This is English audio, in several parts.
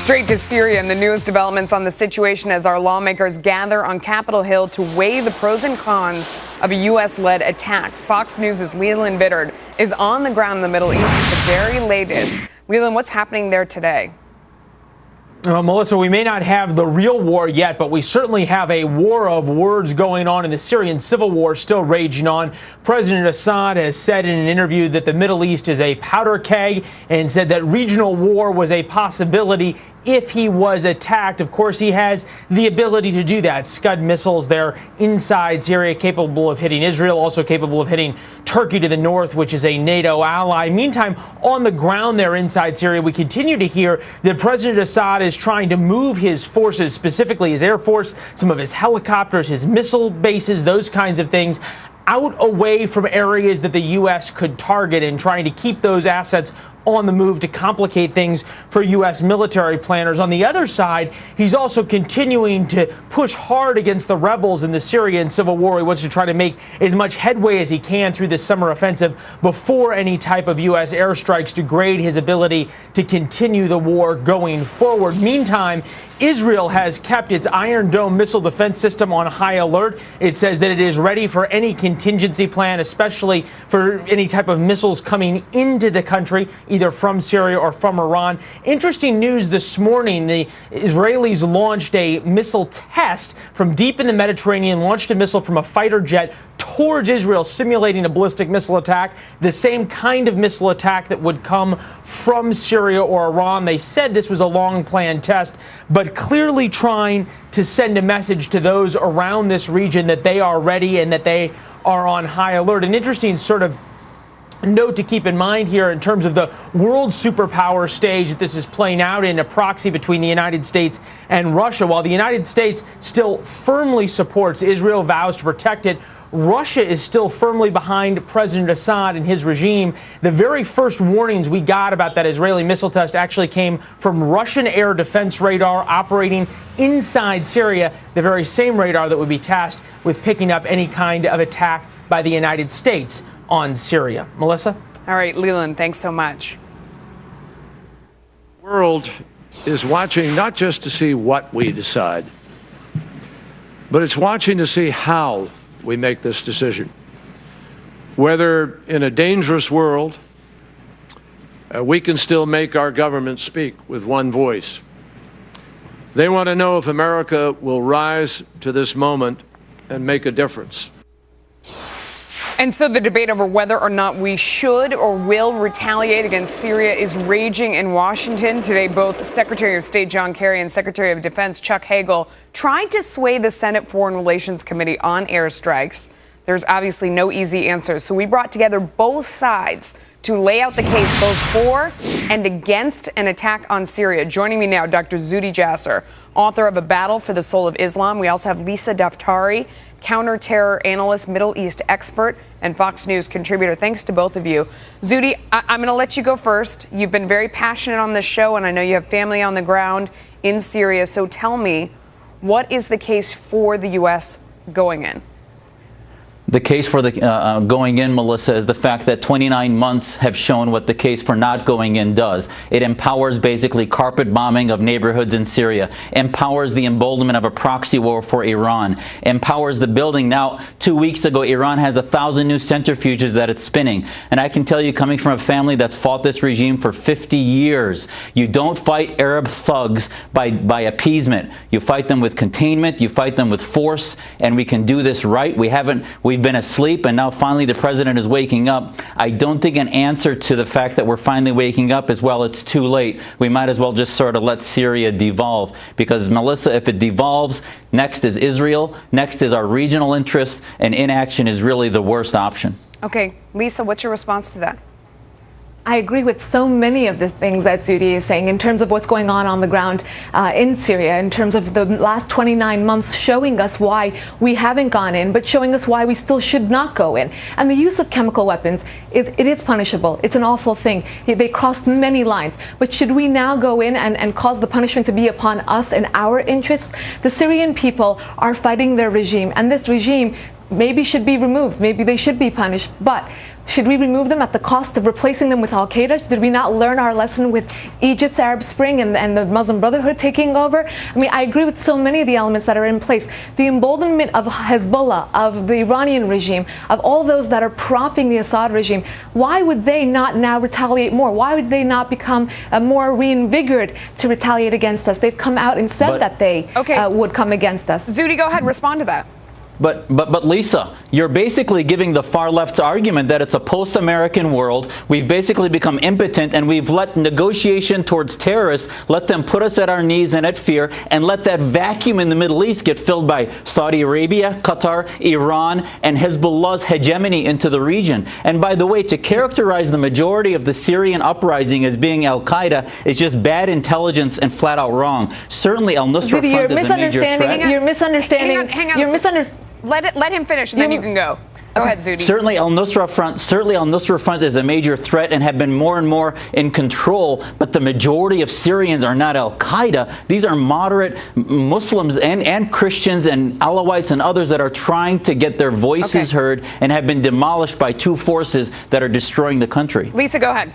Straight to Syria and the newest developments on the situation as our lawmakers gather on Capitol Hill to weigh the pros and cons of a U.S.-led attack. Fox News' Leland Bittard is on the ground in the Middle East with the very latest. Leland, what's happening there today? Melissa, we may not have the real war yet, but we certainly have a war of words going on in the Syrian civil war still raging on. President Assad has said in an interview that the Middle East is a powder keg and said that regional war was a possibility if he was attacked. Of course, he has the ability to do that. Scud missiles there inside Syria, capable of hitting Israel, also capable of hitting Turkey to the north, which is a NATO ally. Meantime, on the ground there inside Syria, we continue to hear that President Assad is trying to move his forces, specifically his air force, some of his helicopters, his missile bases, those kinds of things, out away from areas that the U.S. could target, and trying to keep those assets on the move to complicate things for U.S. military planners. On the other side, he's also continuing to push hard against the rebels in the Syrian civil war. He wants to try to make as much headway as he can through this summer offensive before any type of U.S. airstrikes degrade his ability to continue the war going forward. Meantime, Israel has kept its Iron Dome missile defense system on high alert. It says that it is ready for any contingency plan, especially for any type of missiles coming into the country, either from Syria or from Iran. Interesting news this morning. The Israelis launched a missile test from deep in the Mediterranean, launched a missile from a fighter jet towards Israel, simulating a ballistic missile attack, the same kind of missile attack that would come from Syria or Iran. They said this was a long-planned test, but clearly trying to send a message to those around this region that they are ready and that they are on high alert. An interesting sort of note to keep in mind here in terms of the world superpower stage that this is playing out in, a proxy between the United States and Russia. While the United States still firmly supports Israel, vows to protect it, Russia is still firmly behind President Assad and his regime. The very first warnings we got about that Israeli missile test actually came from Russian air defense radar operating inside Syria, the very same radar that would be tasked with picking up any kind of attack by the United States on Syria. Melissa? All right, Leland, thanks so much. The world is watching not just to see what we decide, but it's watching to see how we make this decision. Whether in a dangerous world, we can still make our government speak with one voice. They want to know if America will rise to this moment and make a difference. And so the debate over whether or not we should or will retaliate against Syria is raging in Washington. Today, both Secretary of State John Kerry and Secretary of Defense Chuck Hagel tried to sway the Senate Foreign Relations Committee on airstrikes. There's obviously no easy answers. So we brought together both sides to lay out the case both for and against an attack on Syria. Joining me now, Dr. Zuhdi Jasser, author of A Battle for the Soul of Islam. We also have Lisa Daftari, counter-terror analyst, Middle East expert, and Fox News contributor. Thanks to both of you. Zuhdi, I'm going to let you go first. You've been very passionate on this show, and I know you have family on the ground in Syria. So tell me, what is the case for the U.S. going in? The case for the going in, Melissa, is the fact that 29 months have shown what the case for not going in does. It empowers basically carpet bombing of neighborhoods in Syria, empowers the emboldenment of a proxy war for Iran, empowers the building. Now, 2 weeks ago, Iran has 1,000 new centrifuges that it's spinning. And I can tell you, coming from a family that's fought this regime for 50 years, you don't fight Arab thugs by appeasement. You fight them with containment, you fight them with force, and we can do this right. We've been asleep, and now finally the president is waking up. I don't think an answer to the fact that we're finally waking up is, well, it's too late. We might as well just sort of let Syria devolve, because, Melissa, if it devolves, next is Israel, next is our regional interests, and inaction is really the worst option. Okay, Lisa, what's your response to that? I agree with so many of the things that Zuhdi is saying in terms of what's going on the ground in Syria, in terms of the last 29 months showing us why we haven't gone in, but showing us why we still should not go in. And the use of chemical weapons, it is punishable. It's an awful thing. They crossed many lines. But should we now go in and cause the punishment to be upon us and our interests? The Syrian people are fighting their regime, and this regime maybe should be removed, maybe they should be punished, but Should we remove them at the cost of replacing them with al-Qaeda? Did we not learn our lesson with Egypt's Arab Spring and the Muslim Brotherhood taking over? I mean, I agree with so many of the elements that are in place. The emboldenment of Hezbollah, of the Iranian regime, of all those that are propping the Assad regime, why would they not now retaliate more? Why would they not become more reinvigorated to retaliate against us? They've come out and said that they would come against us. Zuhdi, go ahead, respond to that. But Lisa, you're basically giving the far left's argument that it's a post-American world. We've basically become impotent, and we've let negotiation towards terrorists, let them put us at our knees and at fear, and let that vacuum in the Middle East get filled by Saudi Arabia, Qatar, Iran, and Hezbollah's hegemony into the region. And by the way, to characterize the majority of the Syrian uprising as being al-Qaeda is just bad intelligence and flat out wrong. Certainly al-Nusra Front is a major threat. You're misunderstanding. Hang on. You're misunderstanding. Let him finish, and then you can go. Go ahead, Zuhdi. Certainly al-Nusra Front is a major threat and have been more and more in control, but the majority of Syrians are not al-Qaeda. These are moderate Muslims and Christians and Alawites and others that are trying to get their voices heard and have been demolished by two forces that are destroying the country. Lisa, go ahead.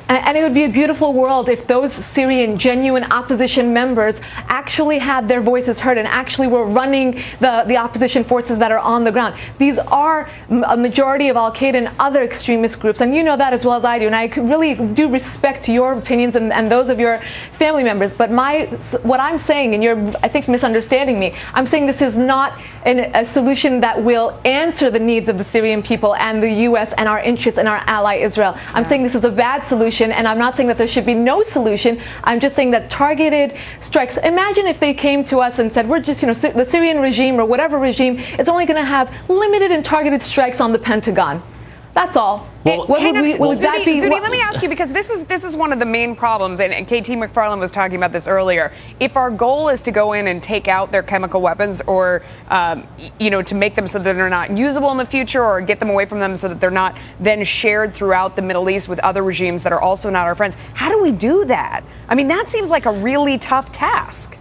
And it would be a beautiful world if those Syrian genuine opposition members actually had their voices heard and actually were running the opposition forces that are on the ground. These are a majority of al-Qaeda and other extremist groups, and you know that as well as I do. And I really do respect your opinions and those of your family members. But what I'm saying, and you're, I think, misunderstanding me, I'm saying this is not a solution that will answer the needs of the Syrian people and the U.S. and our interests and our ally Israel. I'm saying this is a bad solution. And I'm not saying that there should be no solution. I'm just saying that targeted strikes. Imagine if they came to us and said, we're just, the Syrian regime or whatever regime is only going to have limited and targeted strikes on the Pentagon. That's all. Well, Zuhdi, let me ask you, because this is one of the main problems, and KT McFarland was talking about this earlier. If our goal is to go in and take out their chemical weapons, or to make them so that they're not usable in the future, or get them away from them so that they're not then shared throughout the Middle East with other regimes that are also not our friends, how do we do that? I mean, that seems like a really tough task.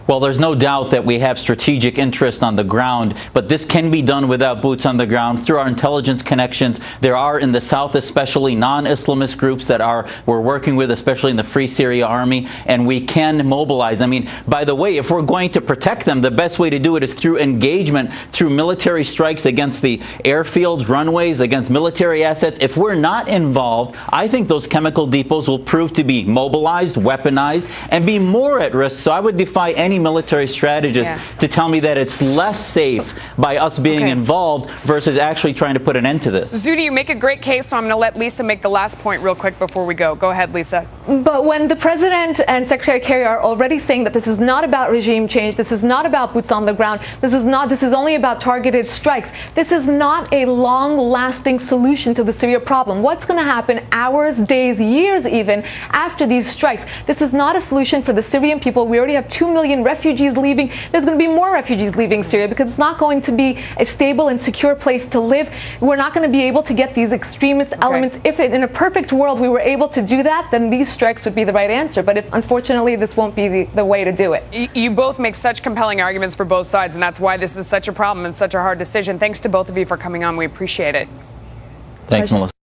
Well, there's no doubt that we have strategic interest on the ground, but this can be done without boots on the ground through our intelligence connections. There are in the South, especially non-Islamist groups that we're working with, especially in the Free Syria Army, and we can mobilize. I mean, by the way, if we're going to protect them, the best way to do it is through engagement, through military strikes against the airfields, runways, against military assets. If we're not involved, I think those chemical depots will prove to be mobilized, weaponized, and be more at risk. So I would defy any military strategist to tell me that it's less safe by us being involved versus actually trying to put an end to this. Zuhdi, you make a great case, so I'm going to let Lisa make the last point real quick before we go. Go ahead, Lisa. But when the President and Secretary Kerry are already saying that this is not about regime change, this is not about boots on the ground, this is only about targeted strikes, this is not a long-lasting solution to the Syria problem. What's going to happen hours, days, years even after these strikes? This is not a solution for the Syrian people. We already have 2 million refugees leaving. There's going to be more refugees leaving Syria because it's not going to be a stable and secure place to live. We're not going to be able to get these extremist elements. If in a perfect world we were able to do that, then these strikes would be the right answer. But if unfortunately this won't be the way to do it. You both make such compelling arguments for both sides, and that's why this is such a problem and such a hard decision. Thanks to both of you for coming on. We appreciate it. Thanks, Melissa.